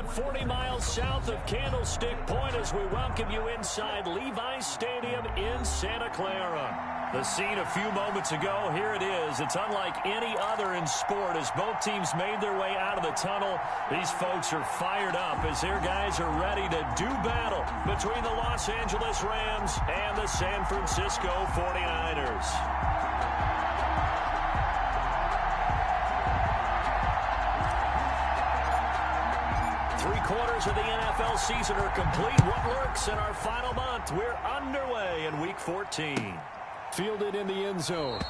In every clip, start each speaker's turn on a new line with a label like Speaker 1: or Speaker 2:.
Speaker 1: about 40 miles south of Candlestick Point as we welcome you inside Levi's Stadium in Santa Clara. The scene a few moments ago, here it is. It's unlike any other in sport as both teams made their way out of the tunnel. These folks are fired up as their guys are ready to do battle between the Los Angeles Rams and the San Francisco 49ers. Three-quarters of the NFL season are complete. What lurks in our final month? We're underway in Week 14. Fielded in the end zone.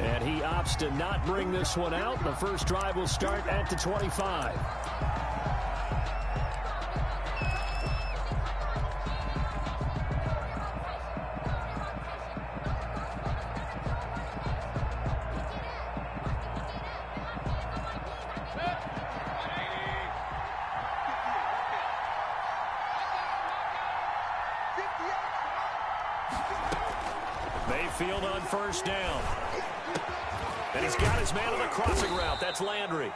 Speaker 1: And he opts to not bring this one out. The first drive will start at the 25. Mayfield on first down. And he's got his man on the crossing route. That's Landry.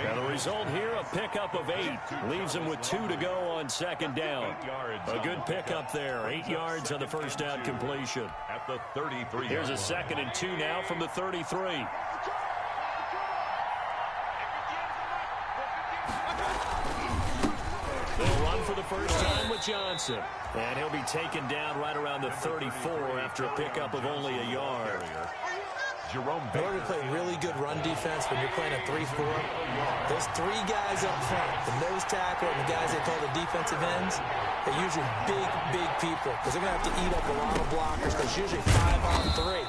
Speaker 1: And the result here, a pickup of 8. Leaves him with 2 to go on second down. A good pickup there. 8 yards on the first down completion.
Speaker 2: At the 33.
Speaker 1: Here's a 2nd and 2 now from the 33. They'll run for the first time with Johnson. And he'll be taken down right around the 34 after a pickup of only a yard.
Speaker 3: Jerome Baker. In order to play really good run defense when you're playing a 3-4, those 3 guys up front, the nose tackle and the guys they call the defensive ends, they're usually big people because they're going to have to eat up a lot of blockers because it's usually 5 on 3.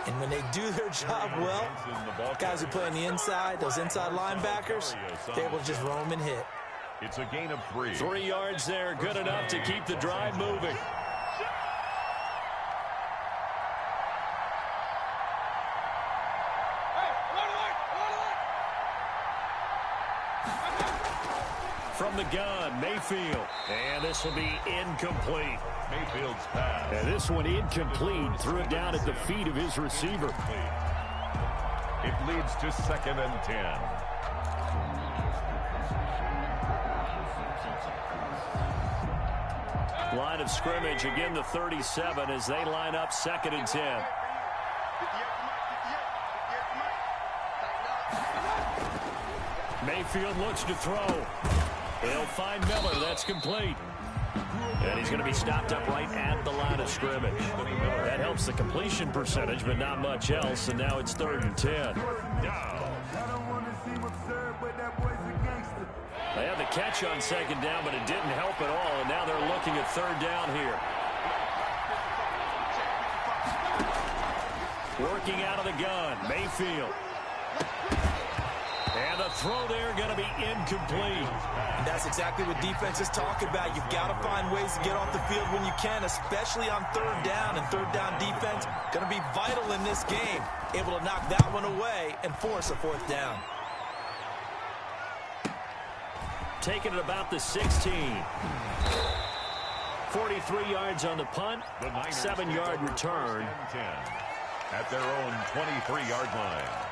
Speaker 3: And when they do their job well, guys who play on the inside, those inside linebackers, they're able to just roam and hit.
Speaker 2: It's a gain of 3.
Speaker 1: 3 yards there, good enough to keep the drive moving. From the gun, Mayfield. And this will be incomplete.
Speaker 2: Mayfield's pass.
Speaker 1: And this one incomplete. Threw it down at the feet of his receiver.
Speaker 2: It leads to 2nd and 10.
Speaker 1: Line of scrimmage, again the 37 as they line up 2nd and 10. Mayfield looks to throw. He'll find Miller. That's complete. And he's going to be stopped up right at the line of scrimmage. That helps the completion percentage, but not much else. And now it's 3rd and 10. They had the catch on 2nd down, but it didn't help at all. And now they're looking at 3rd down here. Working out of the gun, Mayfield. And the throw there going to be incomplete.
Speaker 3: And that's exactly what defenses talk about. You've got to find ways to get off the field when you can, especially on 3rd down. And 3rd down defense going to be vital in this game. Able to knock that one away and force a 4th down.
Speaker 1: Taking it about the 16. 43 yards on the punt. 7-yard return.
Speaker 2: At their own 23-yard line.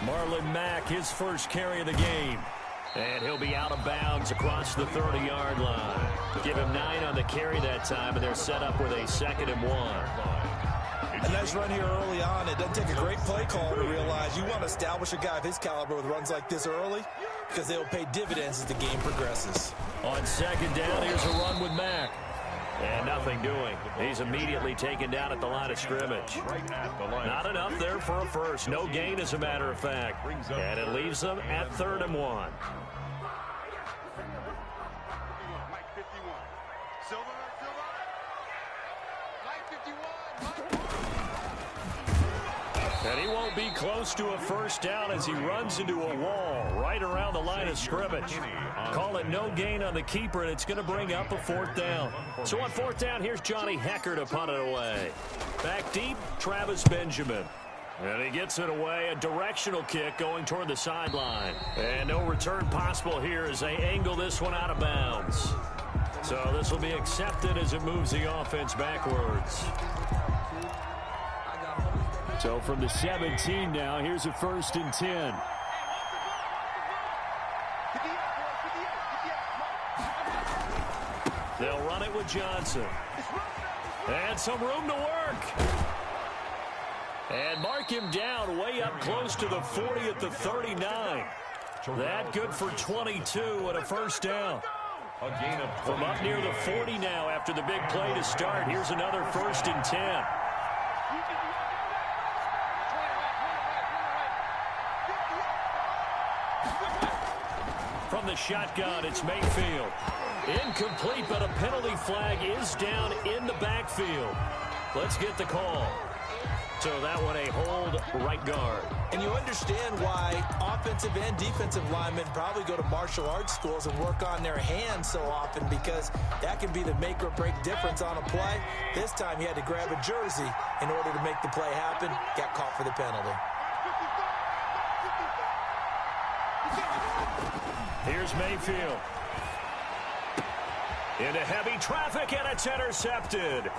Speaker 1: Marlon Mack, his first carry of the game. And he'll be out of bounds across the 30-yard line. Give him 9 on the carry that time, and they're set up with a 2nd and 1.
Speaker 3: A nice run here early on. It doesn't take a great play call to realize you want to establish a guy of his caliber with runs like this early because they'll pay dividends as the game progresses.
Speaker 1: On 2nd down, here's a run with Mack. And nothing doing. He's immediately taken down at the line of scrimmage. Not enough there for a first. No gain, as a matter of fact. And it leaves them at 3rd and 1. And he won't be close to a first down as he runs into a wall right around the line of scrimmage. Call it no gain on the keeper, and it's going to bring up a fourth down. So on fourth down, here's Johnny Hekker to punt it away. Back deep, Travis Benjamin. And he gets it away, a directional kick going toward the sideline. And no return possible here as they angle this one out of bounds. So this will be accepted as it moves the offense backwards. So from the 17 now, here's a 1st and 10. They'll run it with Johnson. And some room to work. And mark him down way up close to the 40 at the 39. That good for 22 and a first down. From up near the 40 now after the big play to start. Here's another 1st and 10. From the shotgun, it's Mayfield. Incomplete, but a penalty flag is down in the backfield. Let's get the call. So that one a hold right guard.
Speaker 3: And you understand why offensive and defensive linemen probably go to martial arts schools and work on their hands so often, because that can be the make or break difference on a play. This time he had to grab a jersey in order to make the play happen. Got caught for the penalty.
Speaker 1: Here's Mayfield. Into heavy traffic, and it's intercepted.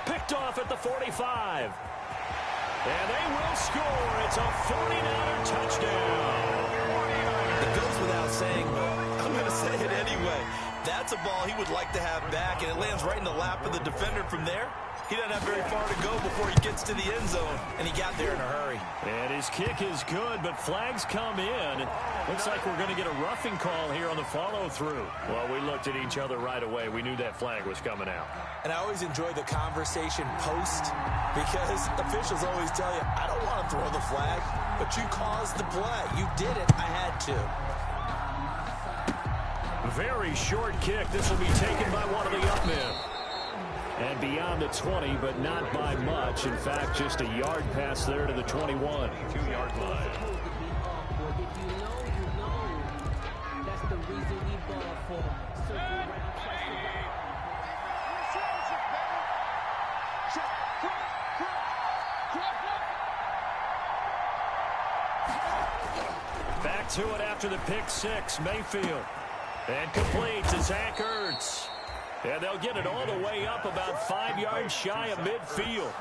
Speaker 1: Picked off at the 45. And they will score. It's a 49er touchdown.
Speaker 3: It goes without saying, but I'm going to say it anyway. That's a ball he would like to have back, and it lands right in the lap of the defender from there. He doesn't have very far to go before he gets to the end zone, and he got there in a hurry.
Speaker 1: And his kick is good, but flags come in. Looks like we're going to get a roughing call here on the follow-through. Well, we looked at each other right away. We knew that flag was coming out.
Speaker 3: And I always enjoy the conversation post, because officials always tell you, I don't want to throw the flag, but you caused the play. You did it. I had to.
Speaker 1: Very short kick. This will be taken by one of the up men. And beyond the 20, but not by much. In fact, just a yard pass there to the 21. 2-yard line. Back to it after the pick six. Mayfield. And complete to Zach Ertz. And they'll get it all the way up about 5 yards shy of midfield.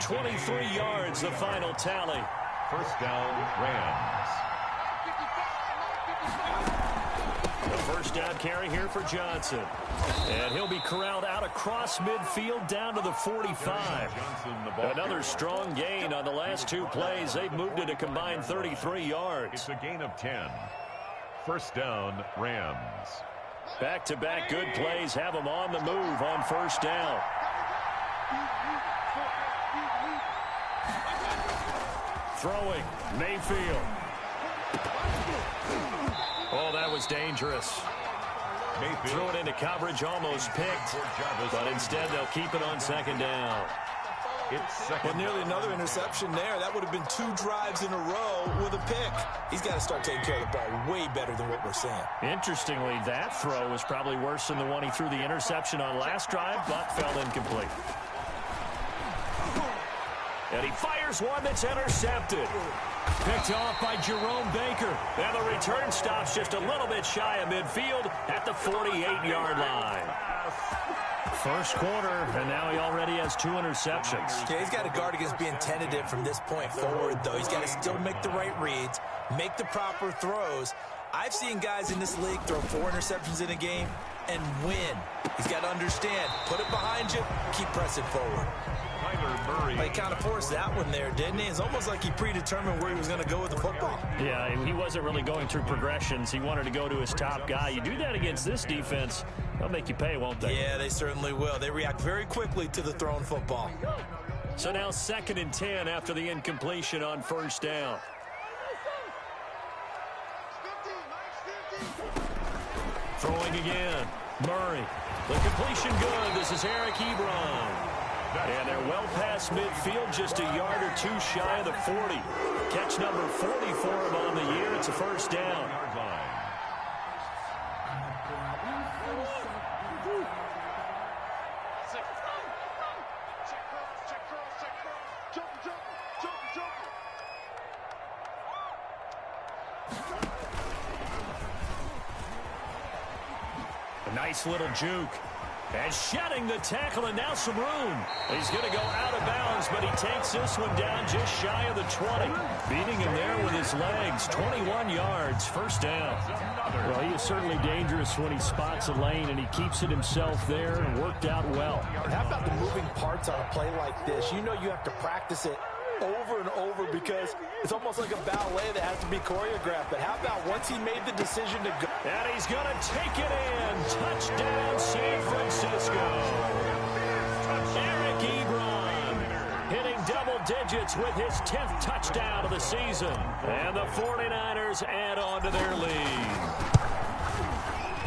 Speaker 1: 23 yards, the final tally.
Speaker 2: First down, Rams.
Speaker 1: The first down carry here for Johnson. And he'll be corralled out across midfield down to the 45. Another strong gain on the last 2 plays. They've moved it a combined 33 yards.
Speaker 2: It's a gain of 10. First down, Rams.
Speaker 1: Back-to-back good plays have them on the move on first down. Throwing, Mayfield. Oh, that was dangerous. Mayfield. Threw it into coverage, almost picked. But instead, they'll keep it on second down.
Speaker 3: Well, nearly another interception there. That would have been 2 drives in a row with a pick. He's got to start taking care of the ball way better than what we're seeing.
Speaker 1: Interestingly, that throw was probably worse than the one he threw the interception on last drive, but fell incomplete. And he fires one that's intercepted. Picked off by Jerome Baker. And the return stops just a little bit shy of midfield at the 48-yard line. First quarter, and now he already has 2 interceptions.
Speaker 3: Yeah, he's got to guard against being tentative from this point forward, though. He's got to still make the right reads, make the proper throws. I've seen guys in this league throw 4 interceptions in a game and win. He's got to understand, put it behind you, keep pressing forward. But he kind of forced that one there, didn't he? It's almost like he predetermined where he was going to go with the football.
Speaker 1: Yeah, he wasn't really going through progressions. He wanted to go to his top guy. You do that against this defense, they'll make you pay, won't they?
Speaker 3: Yeah, they certainly will. They react very quickly to the thrown football.
Speaker 1: So now 2nd and 10 after the incompletion on first down. Throwing again. Murray. The completion good. This is Eric Ebron. And they're well past midfield, just a yard or two shy of the 40. Catch number 40 for him on the year. It's a first down. A nice little juke. And shedding the tackle, and now some room. He's going to go out of bounds, but he takes this one down just shy of the 20. Beating him there with his legs. 21 yards, first down.
Speaker 4: Well, he is certainly dangerous when he spots a lane, and he keeps it himself there and worked out well.
Speaker 3: And how about the moving parts on a play like this? You know you have to practice it over and over because it's almost like a ballet that has to be choreographed. But how about once he made the decision to go?
Speaker 1: And he's going to take it in. Touchdown, San Francisco. Eric Ebron hitting double digits with his 10th touchdown of the season. And the 49ers add on to their lead.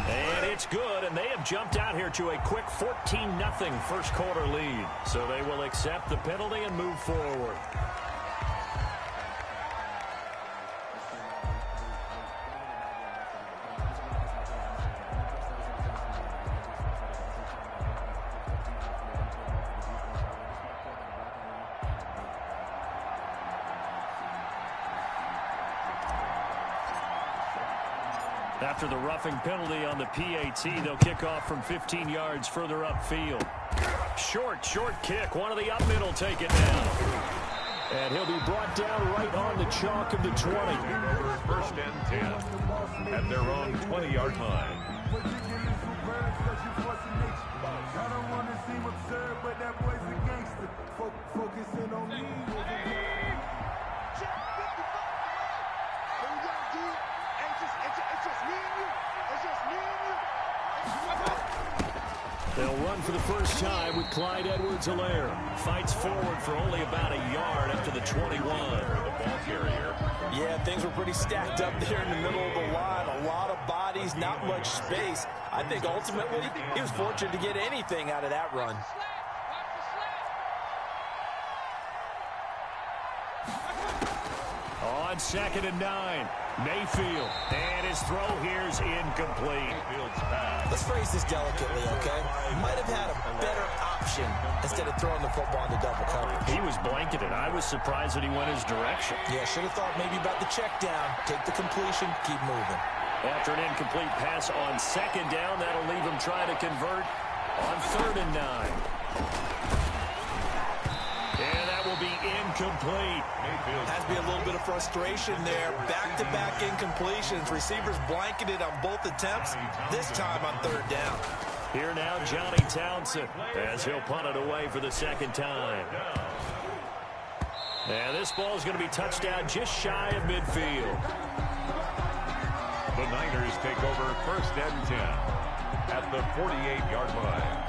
Speaker 1: And it's good, and they have jumped out here to a quick 14-0 first quarter lead. So they will accept the penalty and move forward. After the roughing penalty on the PAT, they'll kick off from 15 yards further upfield. Short kick. One of the up middle take it down.
Speaker 4: And he'll be brought down right on the chalk of the 20.
Speaker 2: First and 10 at their own 20-yard line.
Speaker 5: I don't want to seem absurd, but that boy's a gangster. Focusing on me.
Speaker 4: They'll run for the first time with Clyde Edwards-Helaire. Fights forward for only about a yard up to the 21.
Speaker 2: The ball carrier.
Speaker 3: Yeah, things were pretty stacked up there in the middle of the line. A lot of bodies, not much space. I think ultimately he was fortunate to get anything out of that run.
Speaker 1: On 2nd and 9, Mayfield. And his throw here's incomplete.
Speaker 2: Mayfield's pass.
Speaker 3: Let's phrase this delicately, okay? Might have had a better option instead of throwing the football into double coverage.
Speaker 1: He was blanketed. I was surprised that he went his direction.
Speaker 3: Yeah, should have thought maybe about the check down. Take the completion, keep moving.
Speaker 1: After an incomplete pass on 2nd down, that'll leave him trying to convert on 3rd and 9. And that will be incomplete.
Speaker 3: Has to be a little bit of frustration there. Back-to-back incompletions. Receivers blanketed on both attempts, this time on 3rd down.
Speaker 1: Here now, Johnny Townsend, as he'll punt it away for the 2nd time. And this ball is going to be touched down just shy of midfield.
Speaker 2: The Niners take over 1st and 10 at the 48-yard line.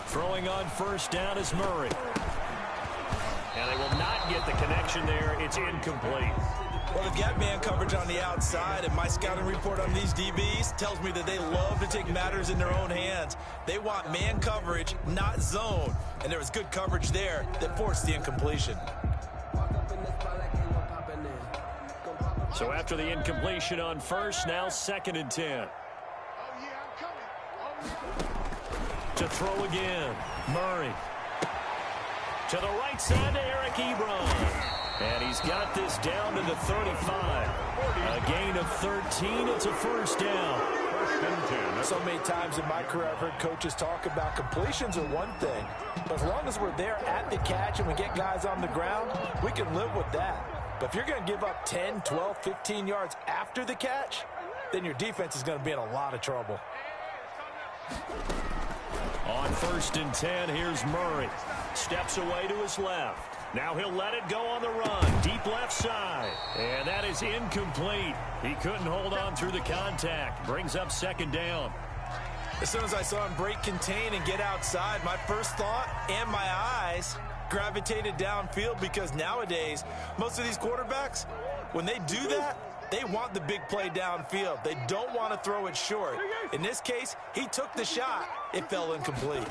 Speaker 1: Throwing on 1st down is Murray. And they will not get the connection there. It's incomplete.
Speaker 3: Well, they've got man coverage on the outside, and my scouting report on these DBs tells me that they love to take matters in their own hands. They want man coverage, not zone. And there was good coverage there that forced the incompletion.
Speaker 1: So after the incompletion on 1st, now 2nd and 10. To throw again, Murray. To the right side to Eric Ebron. And he's got this down to the 35. A gain of 13. It's a first down.
Speaker 2: 1st and 10.
Speaker 3: So many times in my career I've heard coaches talk about completions are one thing. But as long as we're there at the catch and we get guys on the ground, we can live with that. But if you're going to give up 10, 12, 15 yards after the catch, then your defense is going to be in a lot of trouble.
Speaker 1: On 1st and 10, here's Murray. Steps away to his left. Now he'll let it go on the run. Deep left side. And that is incomplete. He couldn't hold on through the contact. Brings up 2nd down.
Speaker 3: As soon as I saw him break contain and get outside, my first thought and my eyes gravitated downfield, because nowadays, most of these quarterbacks, when they do that, they want the big play downfield. They don't want to throw it short. In this case, he took the shot. It fell incomplete.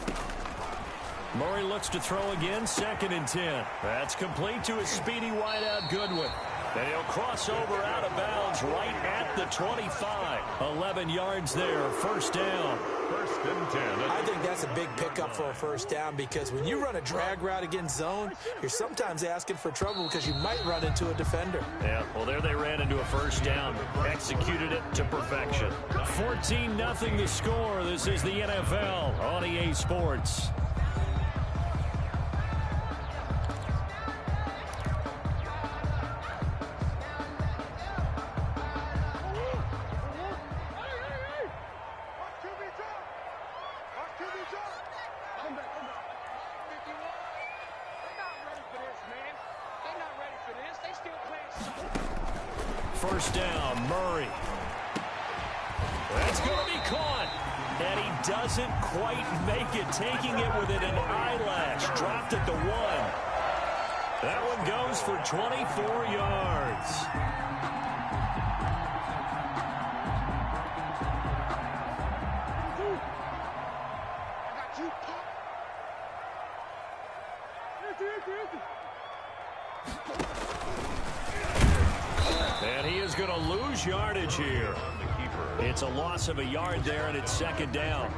Speaker 1: Murray looks to throw again, 2nd and 10. That's complete to his speedy wideout Goodwin. And he'll cross over out of bounds right at the 25. 11 yards there, first down.
Speaker 2: 1st and 10.
Speaker 3: I think that's a big pickup for a first down, because when you run a drag route against zone, you're sometimes asking for trouble because you might run into a defender.
Speaker 1: Yeah, well, there they ran into a first down. Executed it to perfection. 14-0 the score. This is the NFL on EA Sports. First down, Murray. That's going to be caught. And he doesn't quite make it, taking it within an eyelash. Dropped at the 1. That one goes for 24 yards. And he is going to lose yardage here. It's a loss of a yard there, and it's 2nd down.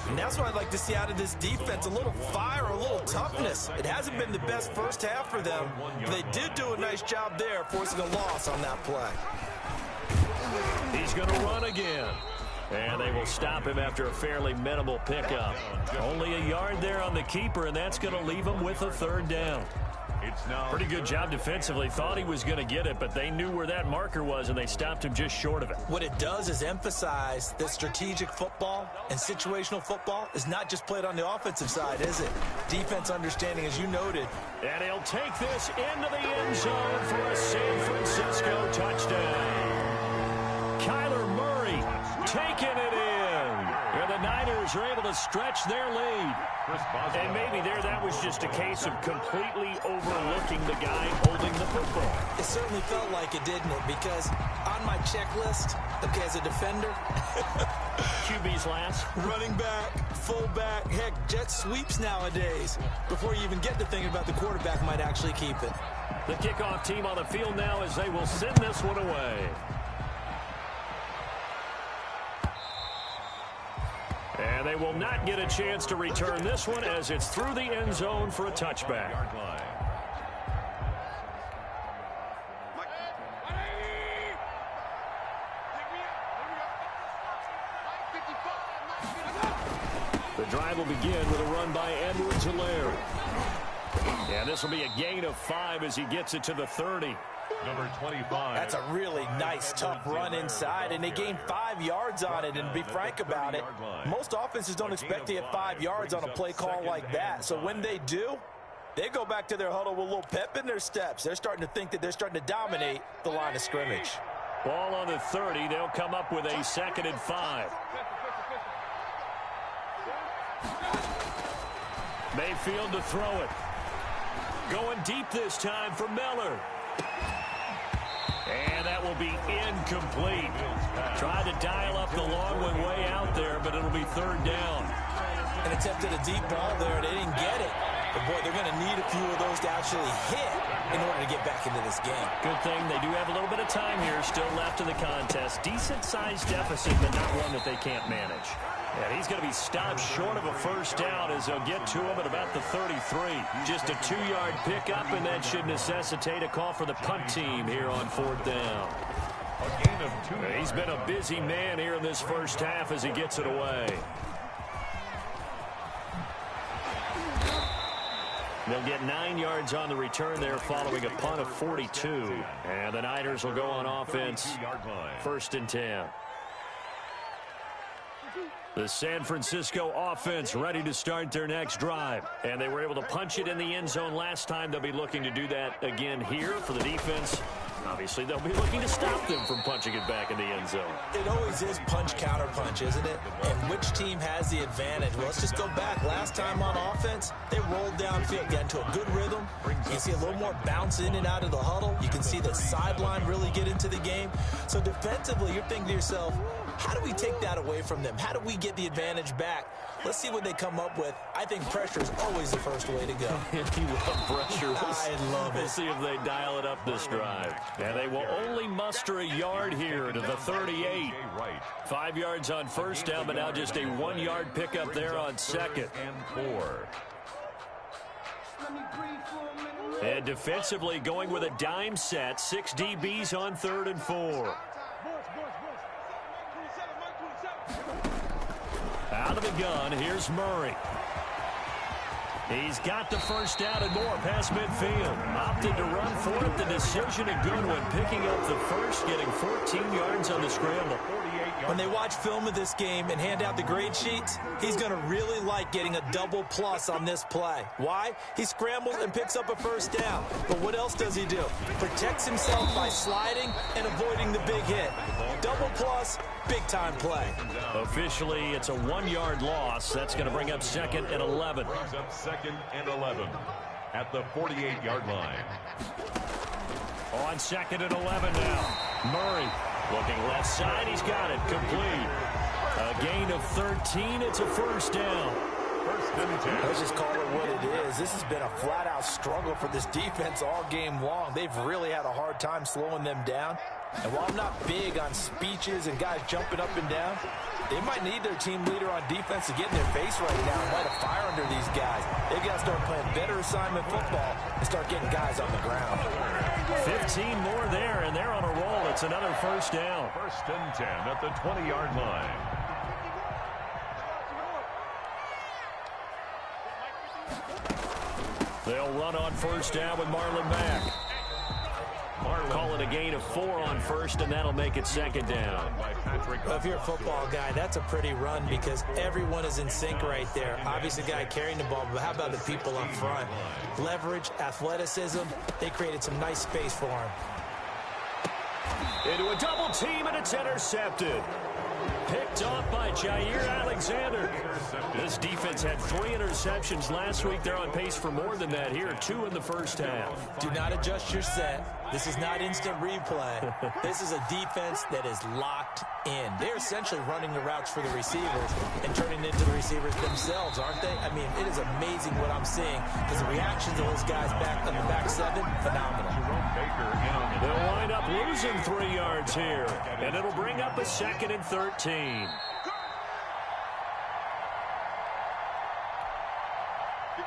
Speaker 3: And that's what I'd like to see out of this defense, a little fire, a little toughness. It hasn't been the best first half for them, but they did do a nice job there, forcing a loss on that play.
Speaker 1: He's going to run again. And they will stop him after a fairly minimal pickup. Only a yard there on the keeper, and that's going to leave him with a 3rd down. Pretty good job defensively. Thought he was going to get it, but they knew where that marker was, and they stopped him just short of it.
Speaker 3: What it does is emphasize that strategic football and situational football is not just played on the offensive side, is it? Defense understanding, as you noted.
Speaker 1: And he'll take this into the end zone for a San Francisco touchdown. Kyler Murray taking it in. And the Niners are able to stretch their lead. And maybe that was just a case of completely overlooking the guy holding the football.
Speaker 3: It certainly felt like it, didn't it? Because on my checklist, okay, as a defender,
Speaker 1: QB's last.
Speaker 3: Running back, fullback, heck, jet sweeps nowadays. Before you even get to thinking about the quarterback might actually keep it.
Speaker 1: The kickoff team on the field now as they will send this one away. And they will not get a chance to return this one as it's through the end zone for a touchback. The drive will begin with a run by Edwards-Helaire. And this will be a gain of 5 as he gets it to the 30.
Speaker 2: Number 25.
Speaker 3: That's a really nice, tough run inside, and they gained 5 yards on it. And to be frank about it, most offenses don't expect to get 5 yards on a play call like that. So when they do, they go back to their huddle with a little pep in their steps. They're starting to think that they're starting to dominate the line of scrimmage.
Speaker 1: Ball on the 30. They'll come up with a 2nd and 5. Mayfield to throw it. Going deep this time for Miller. And that will be incomplete. Tried to dial up the long one way out there, but it'll be 3rd down.
Speaker 3: And attempted a deep ball there. They didn't get it. But, boy, they're going to need a few of those to actually hit in order to get back into this game.
Speaker 1: Good thing they do have a little bit of time here still left in the contest. Decent-sized deficit, but not one that they can't manage. And he's going to be stopped short of a first down as they'll get to him at about the 33. Just a 2-yard pickup, and that should necessitate a call for the punt team here on 4th down.
Speaker 2: A gain of 2.
Speaker 1: He's been a busy man here in this first half as he gets it away. They'll get 9 yards on the return there following a punt of 42. And the Niners will go on offense. 1st and 10. The San Francisco offense ready to start their next drive. And they were able to punch it in the end zone last time. They'll be looking to do that again here for the defense. Obviously, they'll be looking to stop them from punching it back in the end zone.
Speaker 3: It always is punch-counter-punch, isn't it? And which team has the advantage? Well, let's just go back. Last time on offense, they rolled downfield, got into a good rhythm. You can see a little more bounce in and out of the huddle. You can see the sideline really get into the game. So defensively, you're thinking to yourself, how do we take that away from them? How do we get the advantage back? Let's see what they come up with. I think pressure is always the first way to go.
Speaker 1: You love pressure.
Speaker 3: I love it.
Speaker 1: We'll see if they dial it up this drive. And they will only muster a yard here to the 38. 5 yards on first down, but now just a 1-yard pickup there on second.
Speaker 2: And 4.
Speaker 1: And defensively going with a dime set. 6 DBs on 3rd and 4. Out of the gun, here's Murray. He's got the first down and more past midfield. Opted to run for it. The decision a good one. Picking up the first, getting 14 yards on the scramble.
Speaker 3: When they watch film of this game and hand out the grade sheets, he's going to really like getting a double plus on this play. Why? He scrambles and picks up a first down. But what else does he do? Protects himself by sliding and avoiding the big hit. Double plus, big-time play.
Speaker 1: Officially, it's a 1-yard loss. That's going to bring up 2nd and 11.
Speaker 2: Brings up 2nd and 11 at the 48-yard line.
Speaker 1: On 2nd and 11 now. Murray looking left side. He's got it. Complete. A gain of 13. It's a first down.
Speaker 2: First and 10.
Speaker 6: Let's just call it what it is. This has been a flat-out struggle for this defense all game long. They've really had a hard time slowing them down. And while I'm not big on speeches and guys jumping up and down, they might need their team leader on defense to get in their face right now and light a fire under these guys. They've got to start playing better assignment football and start getting guys on the ground.
Speaker 1: 15 more there, and they're on a roll. It's another first down.
Speaker 2: First and 10 at the 20-yard line.
Speaker 1: They'll run on first down with Marlon Mack. Call it a gain of 4 on first, and that'll make it 2nd down.
Speaker 3: Well, if you're a football guy, that's a pretty run because everyone is in sync right there. Obviously, the guy carrying the ball, but how about the people up front? Leverage, athleticism, they created some nice space for him.
Speaker 1: Into a double team, and it's intercepted. Picked off by Jair Alexander. This defense had 3 interceptions last week. They're on pace for more than that here. 2 in the first half.
Speaker 3: Do not adjust your set. This is not instant replay. This is a defense that is locked in. They're essentially running the routes for the receivers and turning into the receivers themselves, aren't they? I mean, it is amazing what I'm seeing because the reactions of those guys back on the back 7, phenomenal.
Speaker 1: They'll wind up losing 3 yards here, and it'll bring up a 2nd and 13.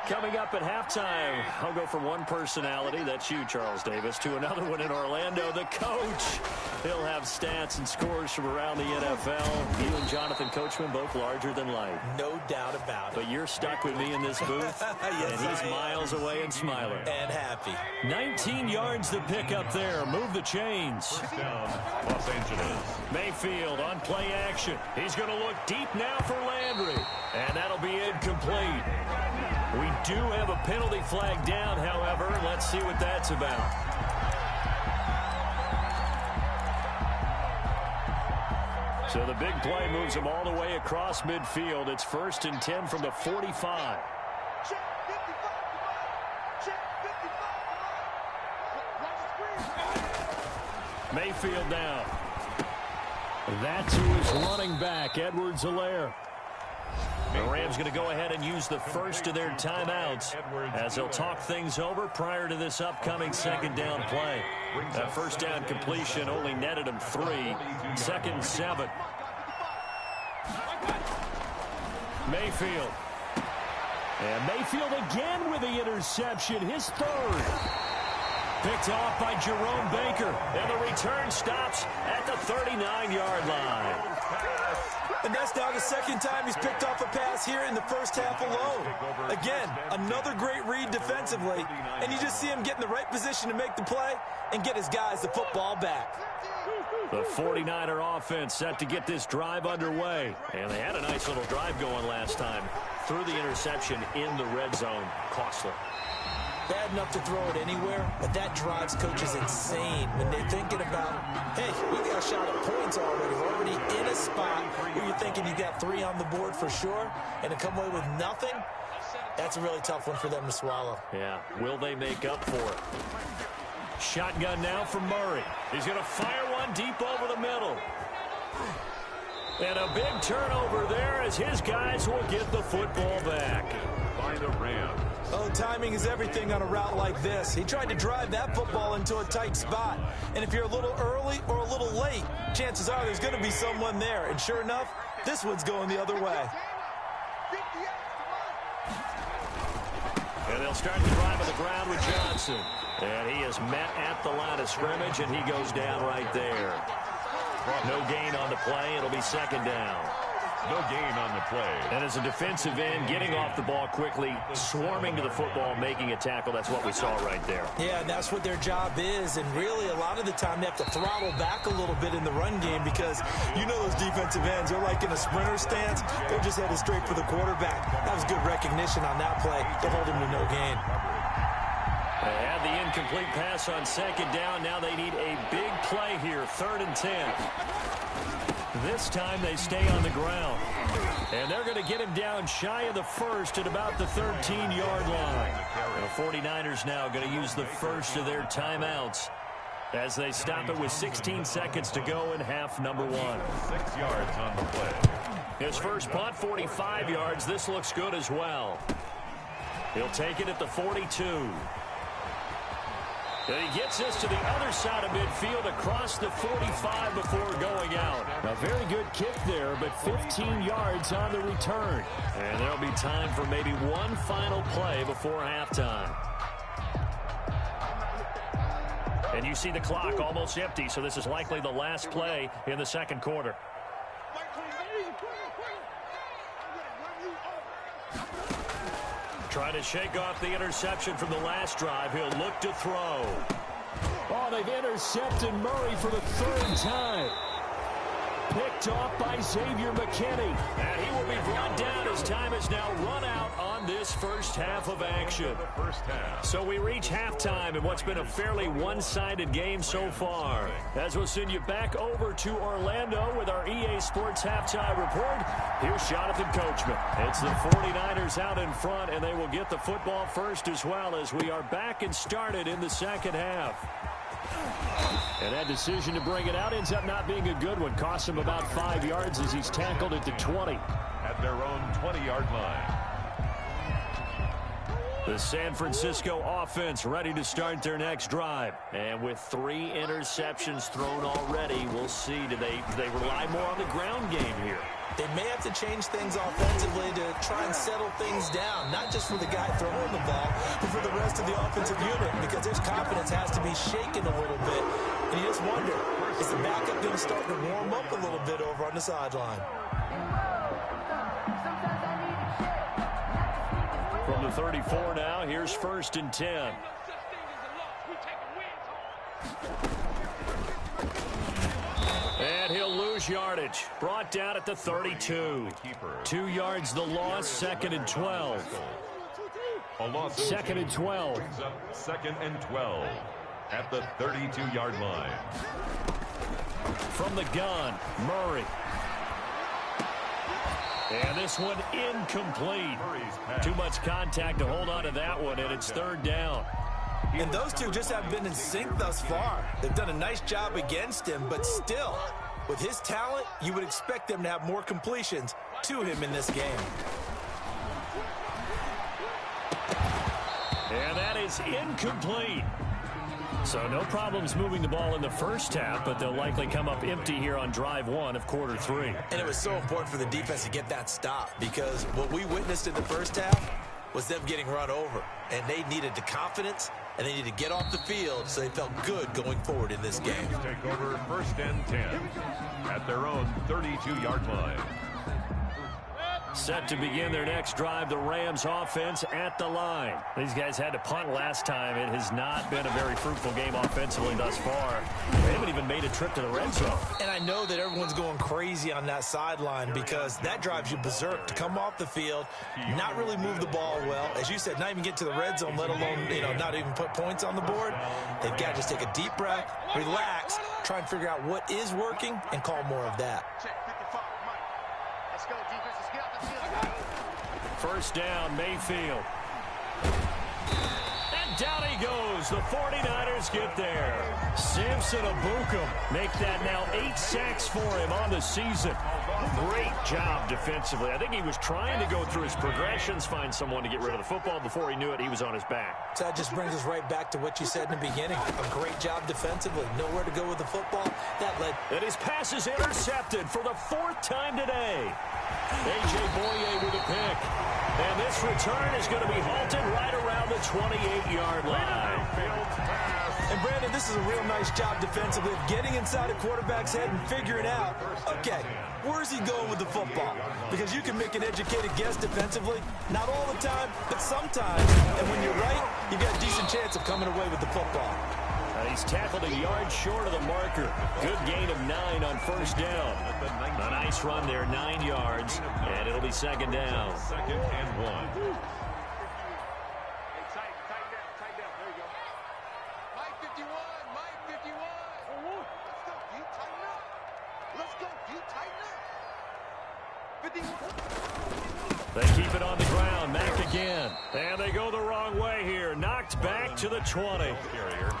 Speaker 1: Coming up at halftime, I'll go from one personality, that's you, Charles Davis, to another one in Orlando, the coach. He'll have stats and scores from around the NFL. You and Jonathan Coachman, both larger than life.
Speaker 3: No doubt about it.
Speaker 1: But you're stuck with me in this booth,
Speaker 3: yes,
Speaker 1: and he's miles away and smiling.
Speaker 3: And happy.
Speaker 1: 19 yards to pick up there. Move the chains.
Speaker 2: First down, Los Angeles.
Speaker 1: Mayfield on play action. He's going to look deep now for Landry. And that'll be incomplete. We do have a penalty flag down, however. Let's see what that's about. So the big play moves him all the way across midfield. It's 1st and 10 from the 45. Mayfield now. That's who is running back, Edwards-Helaire. The Rams going to go ahead and use the first of their timeouts as they'll talk things over prior to this upcoming 2nd down play. That first down completion only netted him 3. 2nd and 7. Mayfield. And Mayfield again with the interception, his 3rd. Picked off by Jerome Baker. And the return stops at the 39-yard line.
Speaker 3: And that's now the 2nd time he's picked off a pass here in the first half alone. Again, another great read defensively. And you just see him get in the right position to make the play and get his guys the football back.
Speaker 1: The 49er offense set to get this drive underway. And they had a nice little drive going last time. Through the interception in the red zone. Costly.
Speaker 3: bad enough to throw it anywhere, but that drives coaches insane when they're thinking about, hey, we got a shot at points already. We're already in a spot where you're thinking you got 3 on the board for sure, and to come away with nothing, that's a really tough one for them to swallow.
Speaker 1: Yeah, will they make up for it? Shotgun now from Murray. He's going to fire one deep over the middle. And a big turnover there as his guys will get the football back.
Speaker 2: By the Rams.
Speaker 3: Oh, timing is everything on a route like this. He tried to drive that football into a tight spot. And if you're a little early or a little late, chances are there's going to be someone there. And sure enough, this one's going the other way.
Speaker 1: And they'll start the drive on the ground with Johnson. And he is met at the line of scrimmage, and he goes down right there. No gain on the play. It'll be second down.
Speaker 2: No gain on the play.
Speaker 1: And as a defensive end, getting off the ball quickly, swarming to the football, making a tackle, that's what we saw right there.
Speaker 3: Yeah, and that's what their job is. And really, a lot of the time, they have to throttle back a little bit in the run game because you know those defensive ends, they're like in a sprinter stance. They're just headed straight for the quarterback. That was good recognition on that play to hold him to no gain.
Speaker 1: They had the incomplete pass on second down. Now they need a big play here, 3rd and 10. This time they stay on the ground. And they're going to get him down shy of the first at about the 13-yard line. The 49ers now going to use the first of their timeouts as they stop it with 16 seconds to go in half number 1.
Speaker 2: 6 yards on the play.
Speaker 1: His first punt, 45 yards. This looks good as well. He'll take it at the 42. And he gets this to the other side of midfield across the 45 before going out.
Speaker 4: A very good kick there, but 15 yards on the return.
Speaker 1: And there'll be time for maybe one final play before halftime. And you see the clock almost empty, so this is likely the last play in the second quarter. Trying to shake off the interception from the last drive. He'll look to throw.
Speaker 4: Oh, they've intercepted Murray for the 3rd time. Picked off by Xavier McKinney.
Speaker 1: And he will be brought down as time is now run out on this first half of action. So we reach halftime in what's been a fairly one-sided game so far. As we'll send you back over to Orlando with our EA Sports Halftime Report, here's Jonathan Coachman. It's the 49ers out in front, and they will get the football first as well as we are back and started in the second half.
Speaker 4: And that decision to bring it out ends up not being a good one. Costs him about 5 yards as he's tackled at the 20.
Speaker 2: At their own 20-yard line.
Speaker 1: The San Francisco offense ready to start their next drive. And with 3 interceptions thrown already, we'll see. Do they rely more on the ground game here?
Speaker 3: They may have to change things offensively to try and settle things down, not just for the guy throwing the ball, but for the rest of the offensive unit, because their confidence has to be shaken a little bit. And you just wonder, is the backup going to start to warm up a little bit over on the sideline?
Speaker 1: From the 34 now, here's 1st and 10. And he'll lose yardage. Brought down at the 32. 2 yards the loss, 2nd and 12.
Speaker 2: A loss.
Speaker 4: 2nd and 12.
Speaker 2: Brings up 2nd and 12 at the 32-yard line.
Speaker 1: From the gun, Murray. And this one incomplete. Too much contact to hold on to that one, and it's 3rd down.
Speaker 3: And those two just haven't been in sync thus far. They've done a nice job against him, but still, with his talent, you would expect them to have more completions to him in this game.
Speaker 1: And that is incomplete. So no problems moving the ball in the first half, but they'll likely come up empty here on drive 1 of quarter 3.
Speaker 3: And it was so important for the defense to get that stop, because what we witnessed in the first half was them getting run over. And they needed the confidence, and they needed to get off the field so they felt good going forward in this game.
Speaker 2: Take over 1st and 10 at their own 32-yard line.
Speaker 1: Set to begin their next drive, the Rams offense at the line. These guys had to punt last time. It has not been a very fruitful game offensively thus far. They haven't even made a trip to the red zone.
Speaker 6: And I know that everyone's going crazy on that sideline because that drives you berserk to come off the field, not really move the ball well. As you said, not even get to the red zone, let alone, not even put points on the board. They've got to just take a deep breath, relax, try and figure out what is working, and call more of that.
Speaker 1: First down, Mayfield. And down he goes. The 49ers get there. Samson Ebukam make that now 8 sacks for him on the season. Great job defensively. I think he was trying to go through his progressions, find someone to get rid of the football. Before he knew it, he was on his back.
Speaker 6: So that just brings us right back to what you said in the beginning. A great job defensively. Nowhere to go with the football. That led.
Speaker 1: And his pass is intercepted for the 4th time today. A.J. Boye with a pick. And this return is going to be halted right around the 28-yard line.
Speaker 6: And, Brandon, this is a real nice job defensively of getting inside a quarterback's head and figuring out, okay, where's he going with the football? Because you can make an educated guess defensively. Not all the time, but sometimes. And when you're right, you've got a decent chance of coming away with the football.
Speaker 1: He's tackled a yard short of the marker. Good gain of 9 on first down. A nice run there, 9 yards, and it'll be second down.
Speaker 2: 2nd and 1.
Speaker 1: They keep it on the ground. Mack again. And they go the wrong way here. Knocked back to the 20.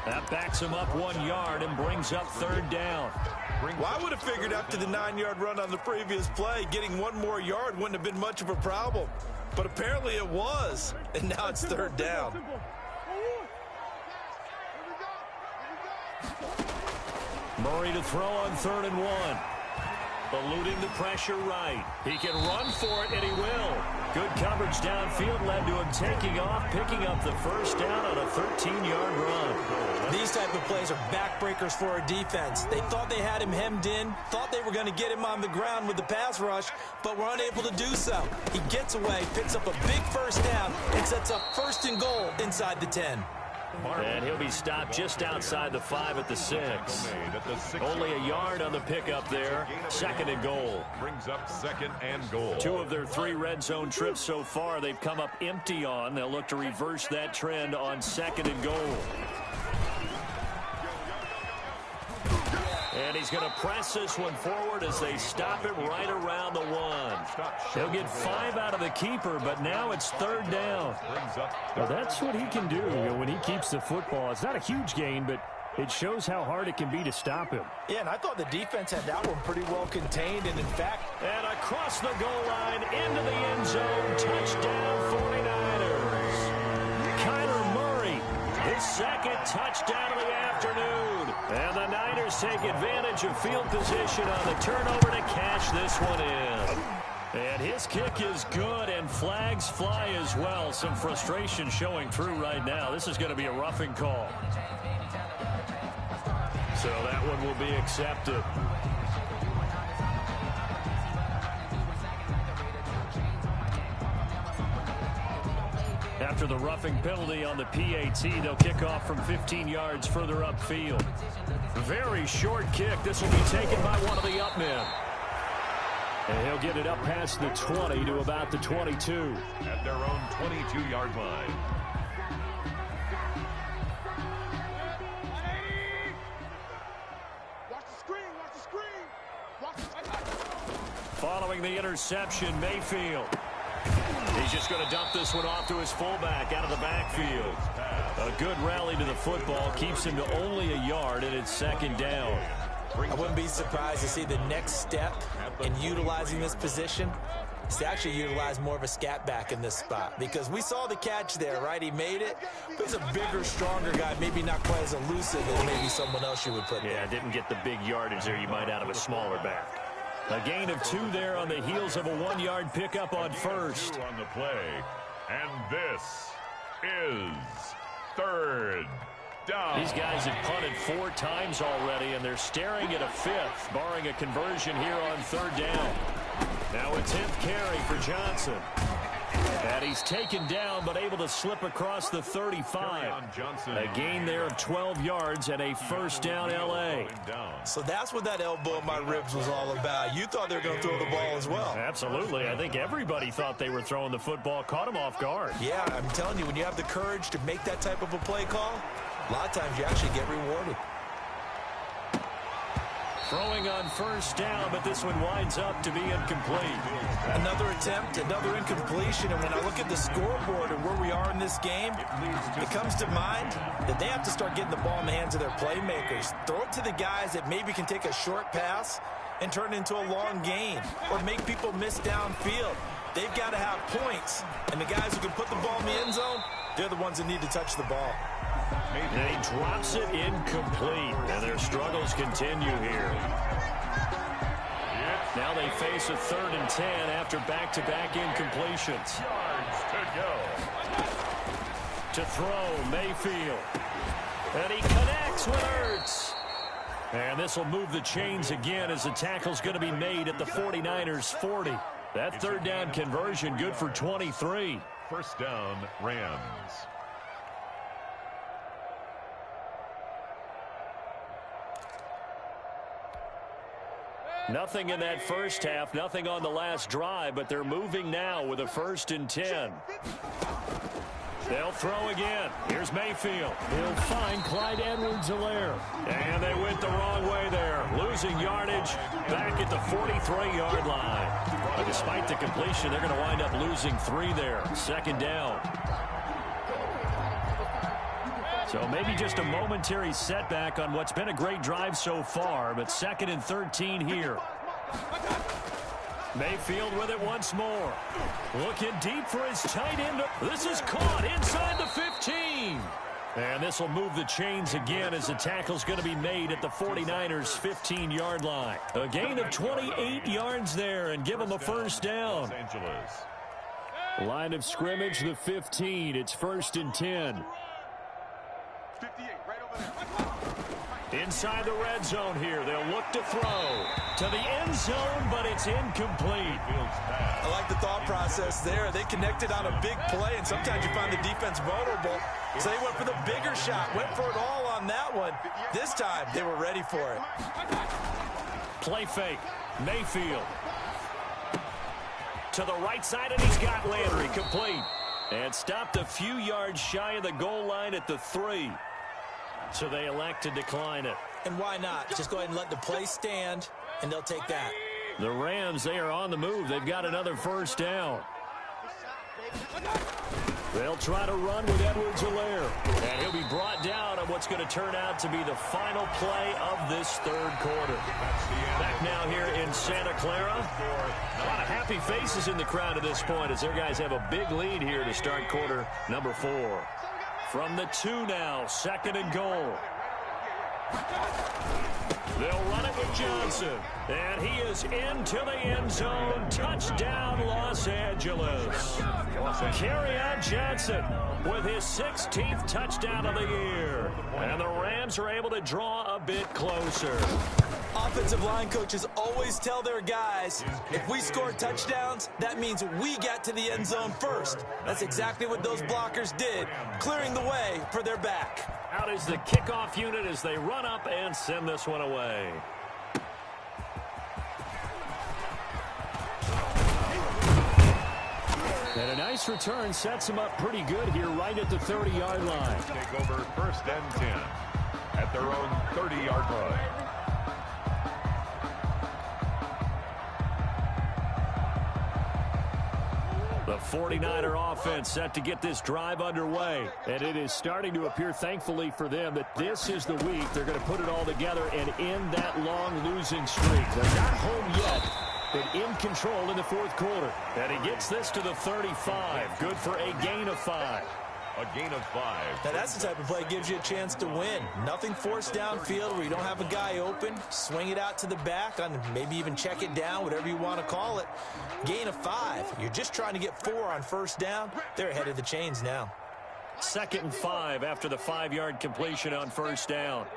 Speaker 1: That backs him up 1 yard and brings up third down.
Speaker 6: Well, I would have figured after the 9-yard run on the previous play, getting 1 more yard wouldn't have been much of a problem. But apparently it was. And now it's third down.
Speaker 1: Murray to throw on 3rd and 1. Eluding the pressure right. He can run for it, and he will. Good coverage downfield led to him taking off, picking up the first down on a 13-yard run.
Speaker 6: These type of plays are backbreakers for a defense. They thought they had him hemmed in, thought they were going to get him on the ground with the pass rush, but were unable to do so. He gets away, picks up a big first down, and sets up 1st and goal inside the 10.
Speaker 1: And he'll be stopped just outside the 5 at the 6. Only a yard on the pickup there. 2nd and goal.
Speaker 2: Brings up 2nd and goal.
Speaker 1: 2 of their 3 red zone trips so far they've come up empty on. They'll look to reverse that trend on 2nd and goal. And he's going to press this one forward as they stop him right around the 1. He'll get 5 out of the keeper, but now it's third down.
Speaker 4: Well, that's what he can do when he keeps the football. It's not a huge gain, but it shows how hard it can be to stop him.
Speaker 6: Yeah, and I thought the defense had that one pretty well contained, and in fact...
Speaker 1: And across the goal line, into the end zone, touchdown 49ers. Kyler Murray, his 2nd touchdown of the afternoon. And the Niners take advantage of field position on the turnover to cash this one in. And his kick is good, and flags fly as well. Some frustration showing through right now. This is going to be a roughing call. So that one will be accepted. After the roughing penalty on the PAT, they'll kick off from 15 yards further upfield. Very short kick. This will be taken by one of the up men. And he'll get it up past the 20 to about the 22.
Speaker 2: At their own 22-yard line.
Speaker 1: Following the interception, Mayfield. He's just going to dump this one off to his fullback out of the backfield. A good rally to the football keeps him to only a yard, and it's 2nd down.
Speaker 6: I wouldn't be surprised to see the next step in utilizing this position is to actually utilize more of a scat back in this spot, because we saw the catch there, right? He made it, but he's a bigger, stronger guy, maybe not quite as elusive as maybe someone else you would put there.
Speaker 1: Yeah, didn't get the big yardage there you might out of a smaller back. A gain of 2 there on the heels of a 1-yard pickup on first.
Speaker 2: On the play, and this is third down.
Speaker 1: These guys have punted 4 times already, and they're staring at a 5th, barring a conversion here on third down. Now a 10th carry for Johnson. And he's taken down, but able to slip across the 35. A gain there of 12 yards and a first down, L.A.
Speaker 6: So that's what that elbow in my ribs was all about. You thought they were going to throw the ball as well.
Speaker 1: Absolutely. I think everybody thought they were throwing the football, caught him off guard.
Speaker 6: Yeah, I'm telling you, when you have the courage to make that type of a play call, a lot of times you actually get rewarded.
Speaker 1: Throwing on first down, but this one winds up to be incomplete.
Speaker 6: Another attempt, another incompletion, and when I look at the scoreboard and where we are in this game, it comes to mind that they have to start getting the ball in the hands of their playmakers. Throw it to the guys that maybe can take a short pass and turn it into a long gain or make people miss downfield. They've got to have points, and the guys who can put the ball in the end zone, they're the ones that need to touch the ball.
Speaker 1: And he drops it incomplete, and their struggles continue here. Now they face a 3rd and 10 after back-to-back incompletions. To throw, Mayfield. And he connects with Ertz. And this will move the chains again as the tackle's going to be made at the 49ers' 40. That 3rd down conversion good for 23.
Speaker 2: First down, Rams.
Speaker 1: Nothing in that first half, nothing on the last drive, but they're moving now with a 1st and 10. They'll throw again. Here's Mayfield.
Speaker 4: He'll find Clyde Edwards-Helaire.
Speaker 1: And they went the wrong way there. Losing yardage back at the 43-yard line. But despite the completion, they're going to wind up losing 3 there. 2nd down. So maybe just a momentary setback on what's been a great drive so far, but 2nd and 13 here. Mayfield with it once more. Looking deep for his tight end. This is caught inside the 15. And this will move the chains again as the tackle's going to be made at the 49ers' 15-yard line. A gain of 28 yards there and give them a first down.
Speaker 4: Line of scrimmage, the 15. It's 1st and 10.
Speaker 5: 58, right over there.
Speaker 1: Inside the red zone here. They'll look to throw to the end zone, but it's incomplete.
Speaker 6: I like the thought process there. They connected on a big play, and sometimes you find the defense vulnerable. So they went for the bigger shot, went for it all on that one. This time, they were ready for it.
Speaker 1: Play fake. Mayfield. To the right side, and he's got Landry complete. And stopped a few yards shy of the goal line at the 3. So they elect to decline it.
Speaker 3: And why not? Just go ahead and let the play stand, and they'll take that.
Speaker 1: The Rams, they are on the move. They've got another first down. They'll try to run with Edwards-Helaire. And he'll be brought down on what's going to turn out to be the final play of this 3rd quarter. Back now here in Santa Clara. A lot of happy faces in the crowd at this point as their guys have a big lead here to start quarter number 4. From the 2 now, 2nd and goal. They'll run it with Johnson. And he is into the end zone. Touchdown, Los Angeles. Kerryon Johnson with his 16th touchdown of the year. And the Rams are able to draw a bit closer.
Speaker 6: Offensive line coaches always tell their guys, if we score touchdowns, that means we get to the end zone first. That's exactly what those blockers did, clearing the way for their back.
Speaker 1: Out is the kickoff unit as they run up and send this one away.
Speaker 4: And a nice return sets him up pretty good here right at the 30-yard line.
Speaker 2: Take over 1st and 10 at their own 30-yard line.
Speaker 1: The 49er offense set to get this drive underway.
Speaker 4: And it is starting to appear, thankfully for them, that this is the week they're going to put it all together and end that long losing streak. They're not home yet, but in control in the 4th quarter.
Speaker 1: And he gets this to the 35. Good for a gain of 5.
Speaker 2: A gain of 5.
Speaker 6: Now that's the type of play that gives you a chance to win. Nothing forced downfield where you don't have a guy open. Swing it out to the back, on maybe even check it down, whatever you want to call it. Gain of 5. You're just trying to get 4 on first down. They're ahead of the chains now.
Speaker 1: 2nd and 5 after the 5-yard completion on first down.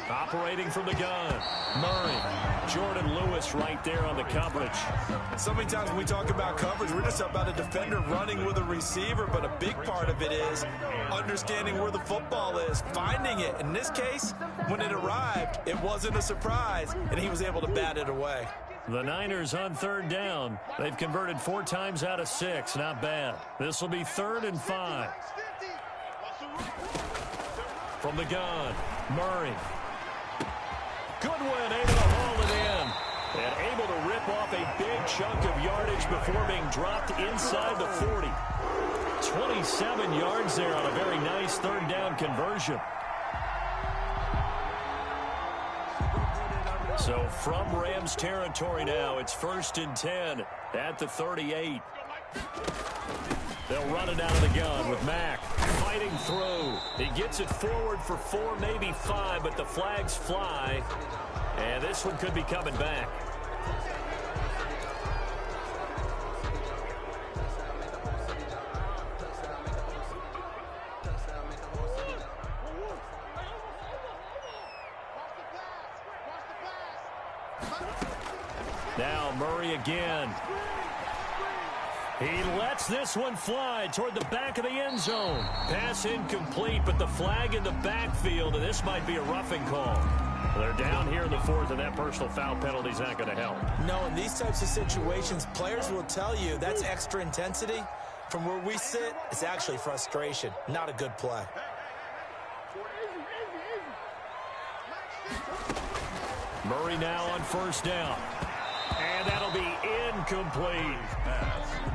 Speaker 1: Operating from the gun, Murray. Jordan Lewis right there on the coverage.
Speaker 6: So many times when we talk about coverage, we're just about a defender running with a receiver, but a big part of it is understanding where the football is, finding it. In this case, when it arrived, it wasn't a surprise, and he was able to bat it away.
Speaker 1: The Niners on third down. They've converted 4 times out of 6. Not bad. This will be 3rd and 5. From the gun, Murray. Goodwin able to haul it in. And able to rip off a big chunk of yardage before being dropped inside the 40. 27 yards there on a very nice 3rd down conversion. So from Rams territory now, it's 1st and 10 at the 38. They'll run it out of the gun with Mack fighting through. He gets it forward for 4, maybe 5, but the flags fly. And this one could be coming back. Now Murray again. He lets this one fly toward the back of the end zone. Pass incomplete, but the flag in the backfield, and this might be a roughing call. They're down here in the 4th, and that personal foul penalty is not going to help.
Speaker 3: No, in these types of situations, players will tell you that's extra intensity. From where we sit, it's actually frustration, not a good play.
Speaker 1: Murray now on 1st down. And that'll be incomplete.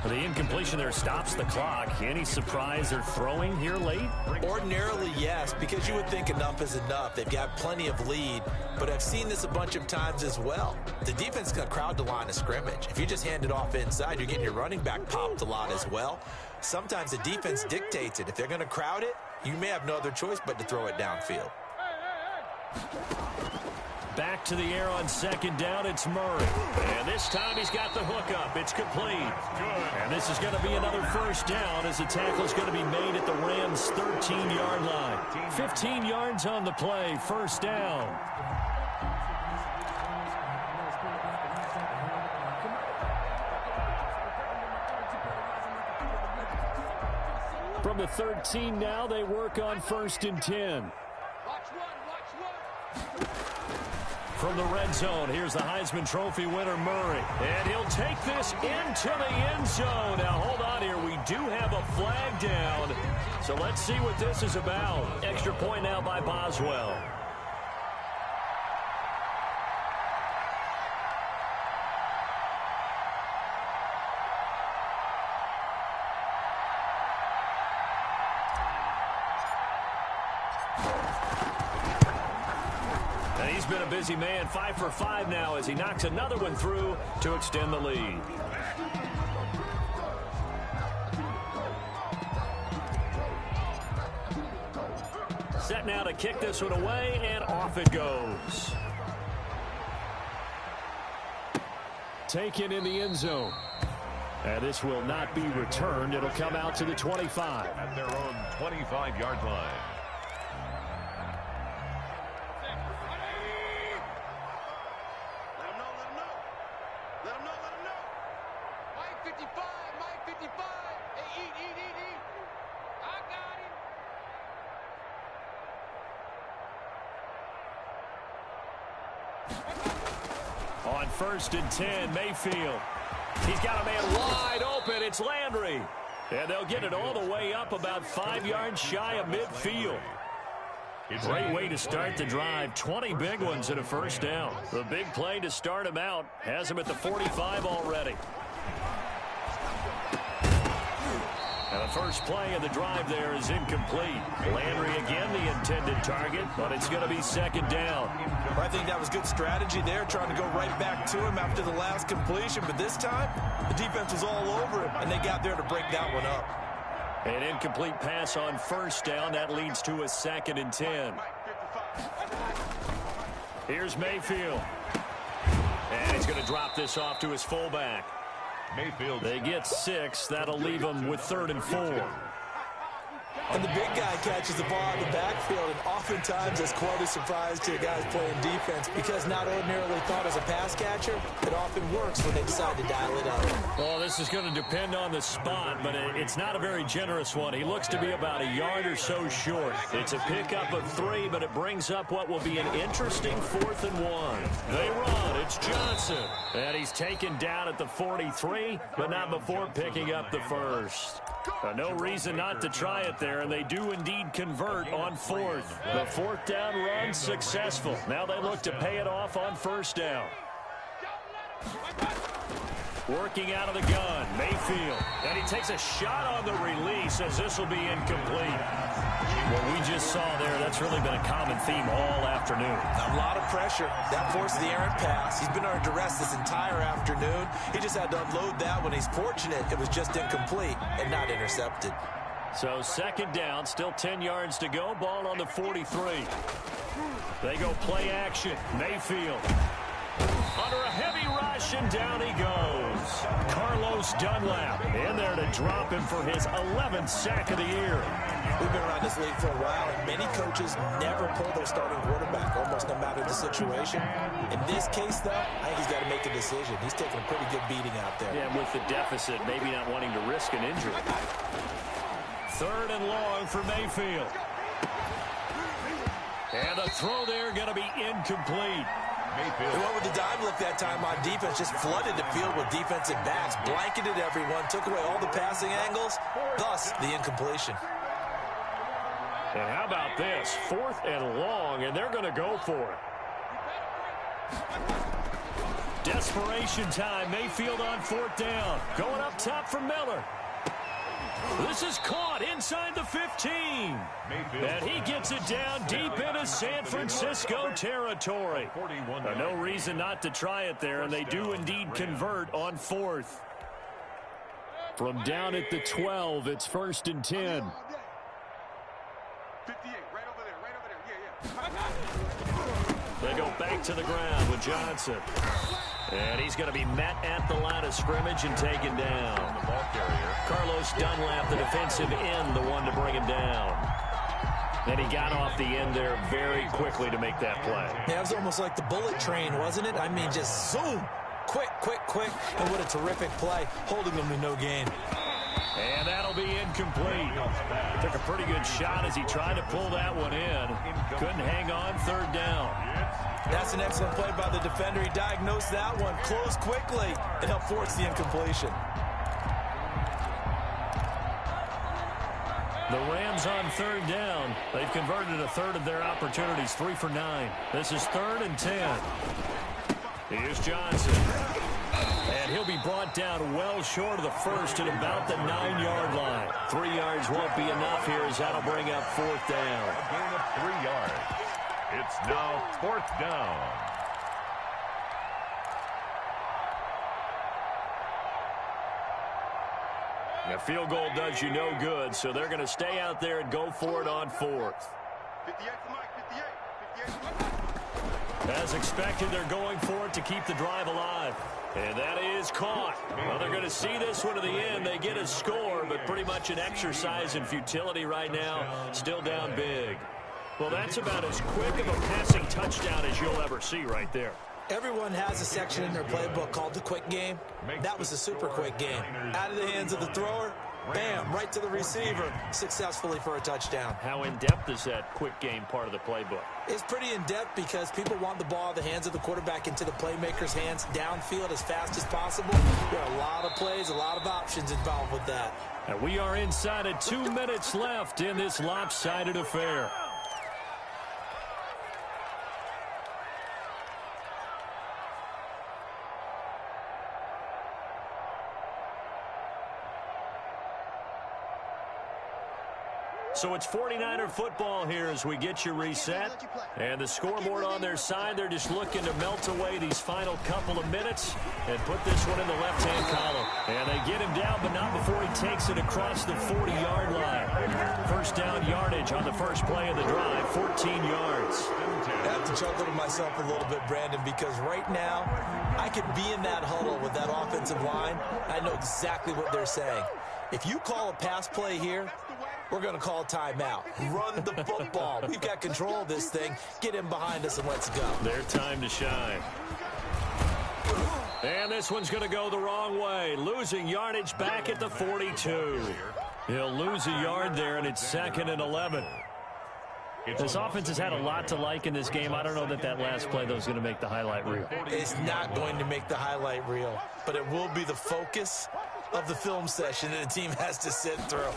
Speaker 1: The incompletion there stops the clock. Any surprise they're throwing here late?
Speaker 3: Ordinarily, yes, because you would think enough is enough. They've got plenty of lead, but I've seen this a bunch of times as well. The defense is going to crowd the line of scrimmage. If you just hand it off inside, you're getting your running back popped a lot as well. Sometimes the defense dictates it. If they're going to crowd it, you may have no other choice but to throw it downfield.
Speaker 1: Back to the air on 2nd down, it's Murray. And this time he's got the hook up. It's complete. And this is going to be another 1st down as the tackle is going to be made at the Rams' 13-yard line. 15 yards on the play, 1st down. From the 13 now, they work on 1st and 10. From the red zone, here's the Heisman Trophy winner, Murray. And he'll take this into the end zone. Now, hold on here. We do have a flag down. So let's see what this is about. Extra point now by Boswell. He's been a busy man, 5 for 5 now as he knocks another one through to extend the lead. Set now to kick this one away, and off it goes. Taken in the end zone. And this will not be returned. It'll come out to the 25.
Speaker 2: At their own 25-yard line.
Speaker 1: On 1st and 10, Mayfield. He's got a man wide open. It's Landry. And they'll get it all the way up about 5 yards shy of midfield. Great way to start the drive. 20 big ones at a 1st down. The big play to start him out has him at the 45 already. And the first play of the drive there is incomplete. Landry again the intended target, but it's going to be 2nd down.
Speaker 6: I think that was good strategy there, trying to go right back to him after the last completion. But this time, the defense was all over him, and they got there to break that one up.
Speaker 1: An incomplete pass on 1st down. That leads to a 2nd and 10. Here's Mayfield. And he's going to drop this off to his fullback.
Speaker 2: Mayfield.
Speaker 1: They get 6. That'll leave them with 3rd and 4.
Speaker 3: And the big guy catches the ball in the backfield, and oftentimes is quite a surprise to guys playing defense because not ordinarily thought as a pass catcher, it often works when they decide to dial it up.
Speaker 1: Well, this is going to depend on the spot, but it's not a very generous one. He looks to be about a yard or so short. It's a pickup of 3, but it brings up what will be an interesting 4th and 1. They run. It's Johnson. And he's taken down at the 43, but not before picking up the first. No reason not to try it there, and they do indeed convert on 4th. The 4th down run successful. Now they look to pay it off on 1st down. Working out of the gun, Mayfield. And he takes a shot on the release as this will be incomplete. What we just saw there, that's really been a common theme all afternoon.
Speaker 3: A lot of pressure. That forced the errant pass. He's been under duress this entire afternoon. He just had to unload that when he's fortunate it was just incomplete and not intercepted.
Speaker 1: So 2nd down, still 10 yards to go. Ball on the 43. They go play action. Mayfield. Under a heavy rush, and down he goes. Carlos Dunlap in there to drop him for his 11th sack of the year.
Speaker 3: We've been around this league for a while, and many coaches never pull their starting quarterback, almost no matter the situation. In this case, though, I think he's got to make a decision. He's taking a pretty good beating out there.
Speaker 1: Yeah, with the deficit, maybe not wanting to risk an injury. 3rd and long for Mayfield. And the throw there going to be incomplete.
Speaker 3: They went with the dive look that time on defense, just flooded the field with defensive backs, blanketed everyone, took away all the passing angles, thus the incompletion.
Speaker 1: And how about this? 4th and long, and they're going to go for it. Desperation time. Mayfield on 4th down. Going up top for Miller. This is caught inside the 15. And he gets it down deep into San Francisco territory. No reason not to try it there, and they do indeed convert on 4th. From down at the 12, it's 1st and 10.
Speaker 5: 58, right over there, yeah.
Speaker 1: They go back to the ground with Johnson. And he's going to be met at the line of scrimmage and taken down.
Speaker 2: The ball carrier.
Speaker 1: Carlos Dunlap, the defensive end, the one to bring him down. And he got off the end there very quickly to make that play.
Speaker 3: Yeah, it was almost like the bullet train, wasn't it? I mean, just zoom. Quick, quick, quick. And what a terrific play, holding them to no gain.
Speaker 1: And that'll be incomplete. Took a pretty good shot as he tried to pull that one in. Couldn't hang on 3rd down.
Speaker 3: That's an excellent play by the defender. He diagnosed that one, closed quickly, and helped force the incompletion.
Speaker 1: The Rams on 3rd down. They've converted a 1/3 of their opportunities, 3 for 9. This is 3rd and 10. Here's Johnson. And he'll be brought down well short of the first at about the 9-yard line. 3 yards won't be enough here as that'll bring up 4th down.
Speaker 2: A gain of 3 yards. It's now 4th down.
Speaker 1: A field goal does you no good, so they're going to stay out there and go for it on 4th.
Speaker 5: 58 for Mike, 58 for Mike.
Speaker 1: As expected, they're going for it to keep the drive alive. And that is caught. Well, they're going to see this one to the end. They get a score, but pretty much an exercise in futility right now. Still down big. Well, that's about as quick of a passing touchdown as you'll ever see right there.
Speaker 3: Everyone has a section in their playbook called the quick game. That was a super quick game. Out of the hands of the thrower, bam, right to the receiver, successfully for a touchdown.
Speaker 1: How in-depth is that quick game part of the playbook?
Speaker 3: It's pretty in-depth because people want the ball out of the hands of the quarterback into the playmaker's hands downfield as fast as possible. There are a lot of plays, a lot of options involved with that.
Speaker 1: And we are inside of 2 minutes left in this lopsided affair. So it's 49er football here as we get you reset. And the scoreboard on their side, they're just looking to melt away these final couple of minutes and put this one in the left-hand column. And they get him down, but not before he takes it across the 40-yard line. First down yardage on the first play of the drive, 14 yards.
Speaker 3: I have to chuckle to myself a little bit, Brandon, because right now I could be in that huddle with that offensive line. I know exactly what they're saying. If you call a pass play here, we're going to call timeout. Run the football. We've got control of this thing. Get him behind us and let's go.
Speaker 1: Their time to shine. And this one's going to go the wrong way. Losing yardage back at the 42. He'll lose a yard there, and it's 2nd and 11. This offense has had a lot to like in this game. I don't know that last play, though, is going to make the highlight reel.
Speaker 3: It's not going to make the highlight reel, but it will be the focus of the film session that the team has to sit through.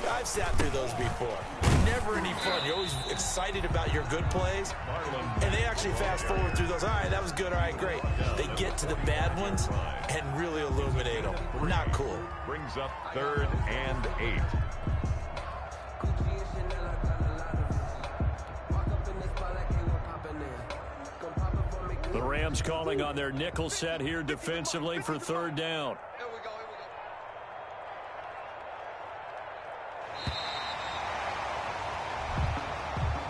Speaker 3: I've sat through those before. Never any fun. You're always excited about your good plays, and they actually fast forward through those. All right, that was good. All right, great. They get to the bad ones and really illuminate them. Not cool.
Speaker 2: Brings up 3rd and 8.
Speaker 1: The Rams calling on their nickel set here defensively for 3rd down.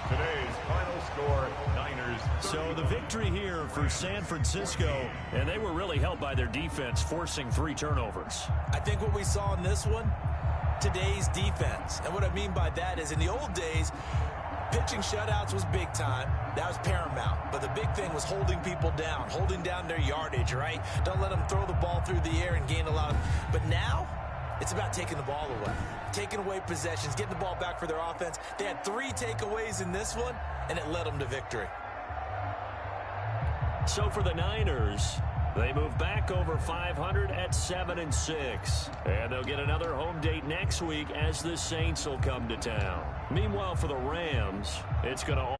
Speaker 2: Today's final score, Niners.
Speaker 1: So the victory here for San Francisco, and they were really helped by their defense, forcing 3 turnovers.
Speaker 3: I think what we saw in this one, today's defense. And what I mean by that is in the old days, pitching shutouts was big time. That was paramount. But the big thing was holding people down, holding down their yardage, right? Don't let them throw the ball through the air and gain a lot of... But now, it's about taking the ball away. Taking away possessions, getting the ball back for their offense. They had 3 takeaways in this one, and it led them to victory.
Speaker 1: So for the Niners, they move back over 500 at 7-6. And they'll get another home date next week as the Saints will come to town. Meanwhile, for the Rams, it's going to